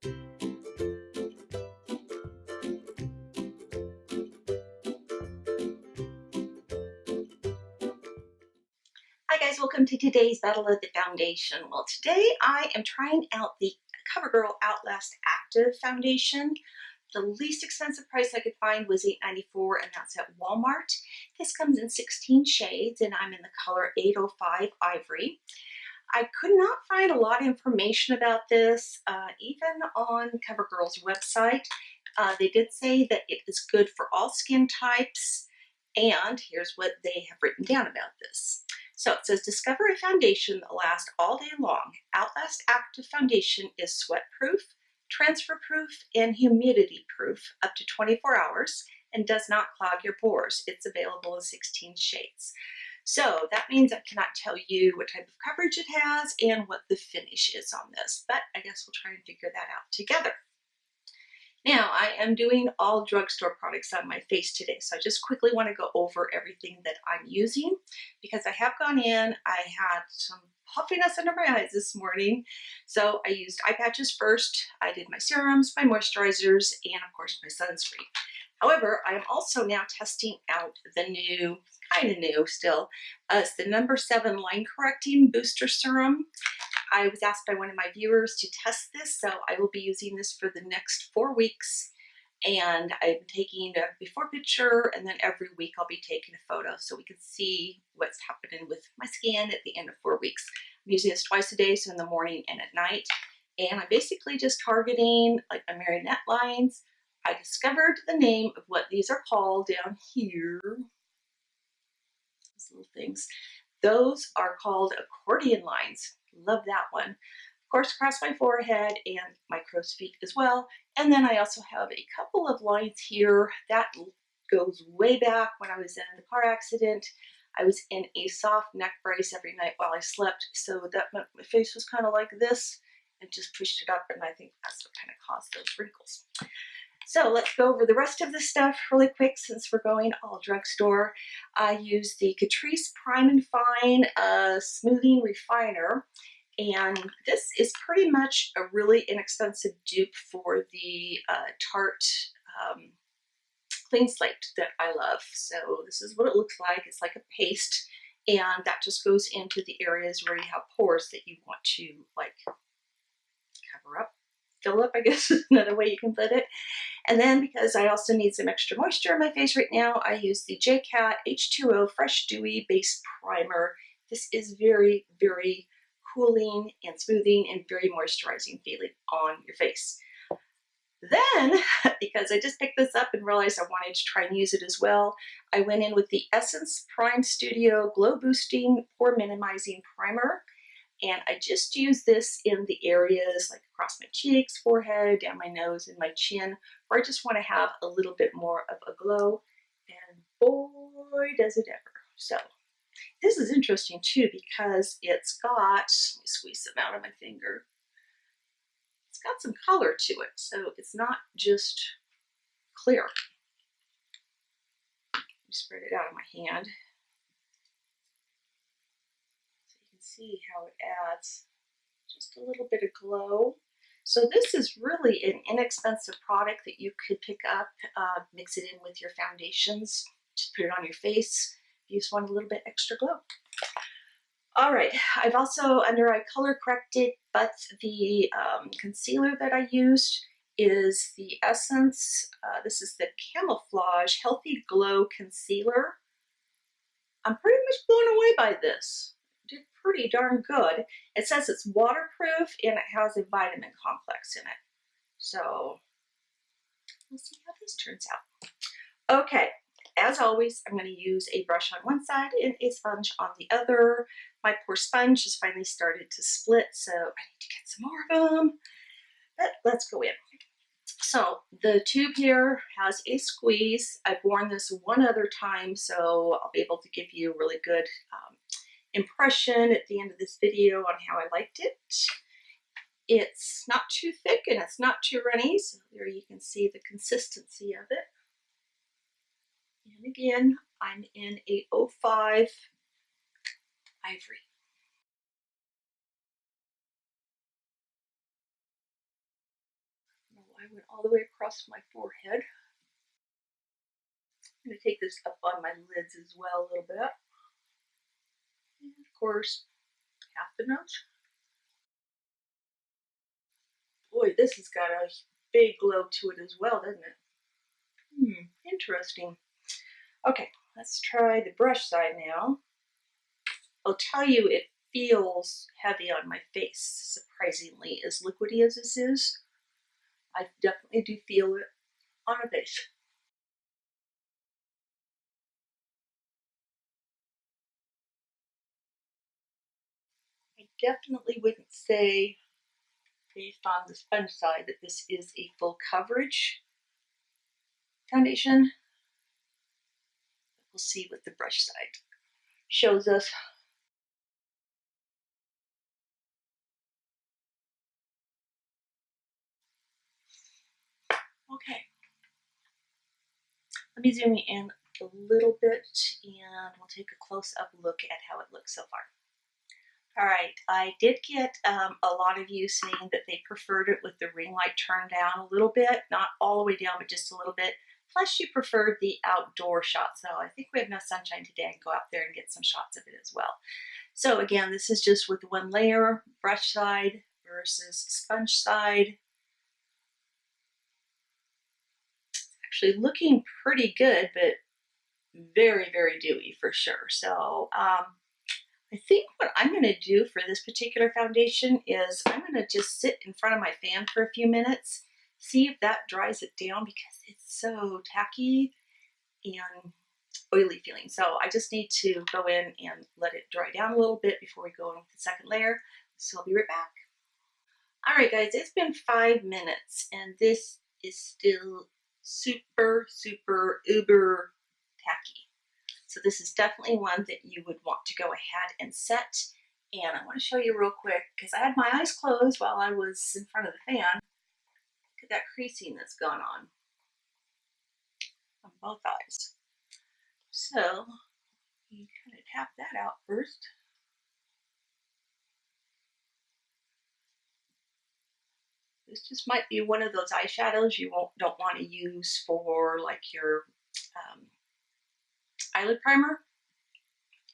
Hi guys, welcome to today's Battle of the Foundation. Well, today I am trying out the Covergirl Outlast Active Foundation. The least expensive price I could find was $8.94, and that's at Walmart. This comes in 16 shades, and I'm in the color 805 Ivory. I could not find a lot of information about this, even on Covergirl's website. They did say that it is good for all skin types, and here's what they have written down about this. So it says, discover a foundation that lasts all day long. Outlast Active Foundation is sweat-proof, transfer-proof, and humidity-proof up to 24 hours and does not clog your pores. It's available in 16 shades. So that means I cannot tell you what type of coverage it has and what the finish is on this, but I guess we'll try and figure that out together. Now, I am doing all drugstore products on my face today, so I just quickly want to go over everything that I'm using because I have gone in. I had some puffiness under my eyes this morning, so I used eye patches first. I did my serums, my moisturizers, and of course my sunscreen. However, I am also now testing out the new, kind of new still, it's the No. 7 Line Correcting Booster Serum. I was asked by one of my viewers to test this, so I will be using this for the next 4 weeks. And I'm taking a before picture, and then every week I'll be taking a photo so we can see what's happening with my skin at the end of 4 weeks. I'm using this twice a day, so in the morning and at night. And I'm basically just targeting like my marionette lines. I discovered the name of what these are called down here. These little things. Those are called accordion lines. Love that one. Of course, across my forehead and my crow's feet as well. And then I also have a couple of lines here. That goes way back when I was in the car accident. I was in a soft neck brace every night while I slept, so that meant my face was kind of like this and just pushed it up, and I think that's what kind of caused those wrinkles. So let's go over the rest of the stuff really quick since we're going all drugstore. I use the CATRICE Prime and Fine Smoothing Refiner, and this is pretty much a really inexpensive dupe for the Tarte Clean Slate that I love. So this is what it looks like. It's like a paste, and that just goes into the areas where you have pores that you want to like cover up. Fill up, I guess is another way you can put it. And then because I also need some extra moisture in my face right now, I use the JCat H2O Fresh Dewy Base Primer. This is very, very cooling and smoothing and very moisturizing feeling on your face. Then, because I just picked this up and realized I wanted to try and use it as well, I went in with the Essence PRIME+STUDIO Glow Boosting Pore Minimizing Primer. And I just use this in the areas like across my cheeks, forehead, down my nose, and my chin, where I just want to have a little bit more of a glow. And boy, does it ever. So this is interesting too because it's got, let me squeeze some out of my finger. It's got some color to it, so it's not just clear. Let me spread it out of my hand. See how it adds just a little bit of glow. So this is really an inexpensive product that you could pick up, mix it in with your foundations, just put it on your face if you just want a little bit extra glow. All right, I've also under eye color corrected, but the concealer that I used is the Essence, this is the Camouflage Healthy Glow Concealer. I'm pretty much blown away by this. Did pretty darn good. It says it's waterproof and it has a vitamin complex in it. So we'll see how this turns out. Okay, as always, I'm going to use a brush on one side and a sponge on the other. My poor sponge has finally started to split, so I need to get some more of them. But let's go in. So the tube here has a squeeze. I've worn this one other time, so I'll be able to give you a really good impression at the end of this video on how I liked it. It's not too thick and it's not too runny, so there you can see the consistency of it. And again, I'm in a 05 Ivory. I went all the way across my forehead. I'm going to take this up on my lids as well a little bit. And of course, half the nose. Boy, this has got a big glow to it as well, doesn't it? Interesting. Okay, let's try the brush side now. I'll tell you, it feels heavy on my face, surprisingly, as liquidy as this is. I definitely do feel it on my face. I definitely wouldn't say, based on the sponge side, that this is a full coverage foundation. We'll see what the brush side shows us. Okay, let me zoom in a little bit and we'll take a close-up look at how it looks so far. All right, I did get a lot of you saying that they preferred it with the ring light turned down a little bit, not all the way down, but just a little bit. Plus you preferred the outdoor shot, so I think we have enough sunshine today. I can go out there and get some shots of it as well. So again, this is just with one layer, brush side versus sponge side. Actually looking pretty good, but very, very dewy for sure. So I think what I'm going to do for this particular foundation is I'm going to just sit in front of my fan for a few minutes, see if that dries it down, because it's so tacky and oily feeling. So I just need to go in and let it dry down a little bit before we go in with the second layer. So I'll be right back. All right, guys, it's been 5 minutes and this is still super, super, uber tacky. So this is definitely one that you would want to go ahead and set. And I want to show you real quick, because I had my eyes closed while I was in front of the fan. Look at that creasing that's gone on both eyes. So you kind of tap that out first. This just might be one of those eyeshadows you don't want to use for like your eyelid primer.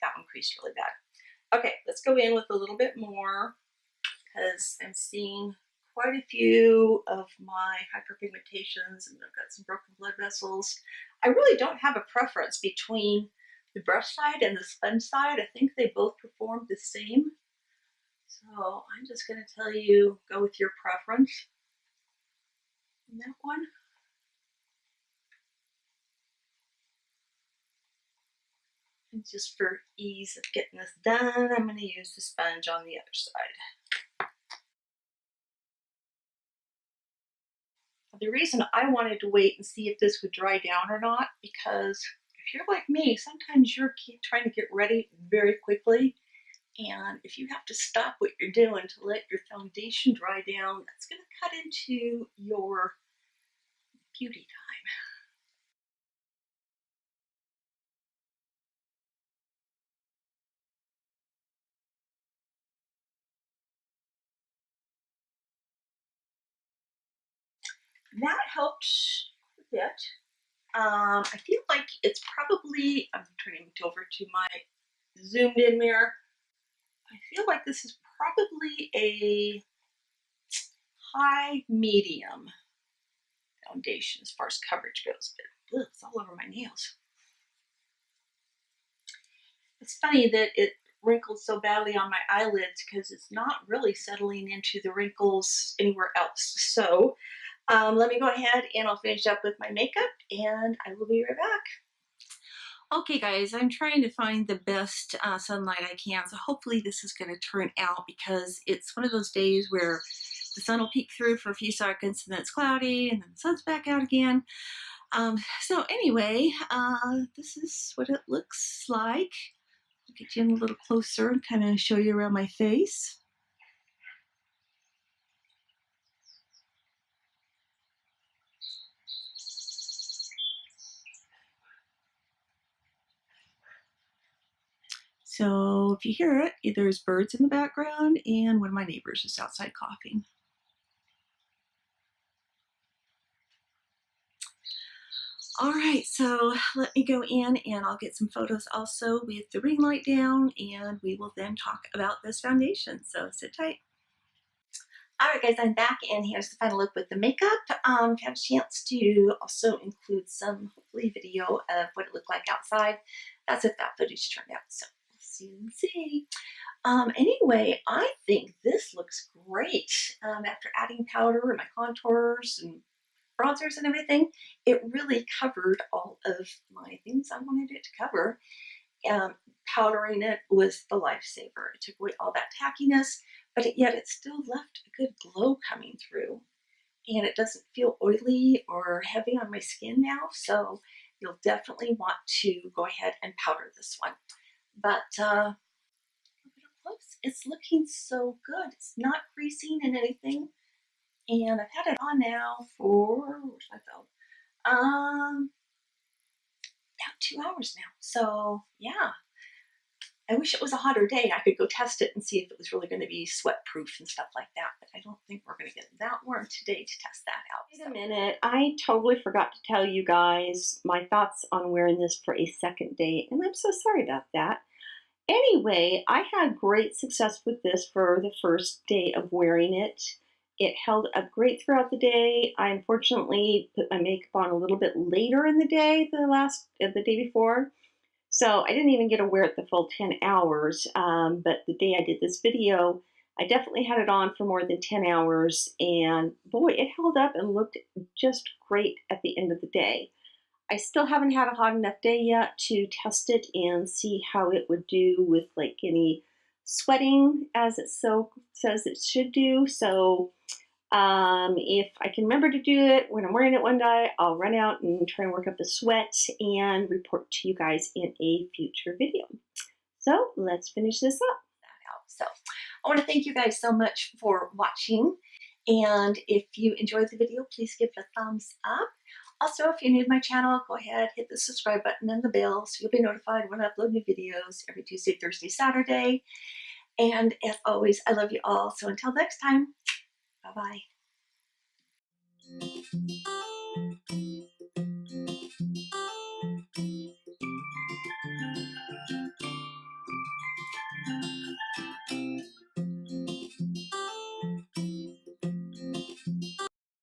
That one creased really bad. Okay, let's go in with a little bit more, because I'm seeing quite a few of my hyperpigmentations and I've got some broken blood vessels. I really don't have a preference between the brush side and the sponge side. I think they both perform the same. So I'm just going to tell you, go with your preference in that one. And just for ease of getting this done, I'm going to use the sponge on the other side. The reason I wanted to wait and see if this would dry down or not, because if you're like me, sometimes you're trying to get ready very quickly. And if you have to stop what you're doing to let your foundation dry down, that's going to cut into your beauty time. That helped a bit. I feel like it's probably, I'm turning it over to my zoomed in mirror. I feel like this is probably a high medium foundation as far as coverage goes, but ugh, it's all over my nails. It's funny that it wrinkles so badly on my eyelids because it's not really settling into the wrinkles anywhere else. So let me go ahead and I'll finish up with my makeup and I will be right back. Okay guys, I'm trying to find the best sunlight I can, so hopefully this is going to turn out, because it's one of those days where the sun will peek through for a few seconds and then it's cloudy and then the sun's back out again. So anyway, this is what it looks like. I'll get you in a little closer and kind of show you around my face. So if you hear it, there's birds in the background and one of my neighbors is outside coughing. All right, so let me go in and I'll get some photos also with the ring light down, and we will then talk about this foundation. So sit tight. All right, guys, I'm back, and here's the final look with the makeup. If you have a chance to also include some, hopefully, video of what it looked like outside. That's if that footage turned out, so we'll soon see. Anyway, I think this looks great. After adding powder and my contours and bronzers and everything, it really covered all of my things I wanted it to cover. Powdering it was the lifesaver. It took away all that tackiness, but yet it still left a good glow coming through. And it doesn't feel oily or heavy on my skin now, so you'll definitely want to go ahead and powder this one. But a little close, it's looking so good. It's not creasing and anything. And I've had it on now for, where's my phone? About 2 hours now. So yeah, I wish it was a hotter day. I could go test it and see if it was really going to be sweat proof and stuff like that. But I don't think we're going to get that warm today to test that out. Wait a minute. I totally forgot to tell you guys my thoughts on wearing this for a second date. And I'm so sorry about that. Anyway, I had great success with this for the first day of wearing it. It held up great throughout the day. I unfortunately put my makeup on a little bit later in the day, the day before. So I didn't even get to wear it the full 10 hours. But the day I did this video, I definitely had it on for more than 10 hours. And boy, it held up and looked just great at the end of the day. I still haven't had a hot enough day yet to test it and see how it would do with like any sweating as it says it should do. So if I can remember to do it when I'm wearing it one day, I'll run out and try and work up the sweat and report to you guys in a future video. So let's finish this up. So I want to thank you guys so much for watching. And if you enjoyed the video, please give it a thumbs up. Also, if you're new to my channel, go ahead, hit the subscribe button and the bell so you'll be notified when I upload new videos every Tuesday, Thursday, Saturday. And as always, I love you all. So until next time, bye-bye.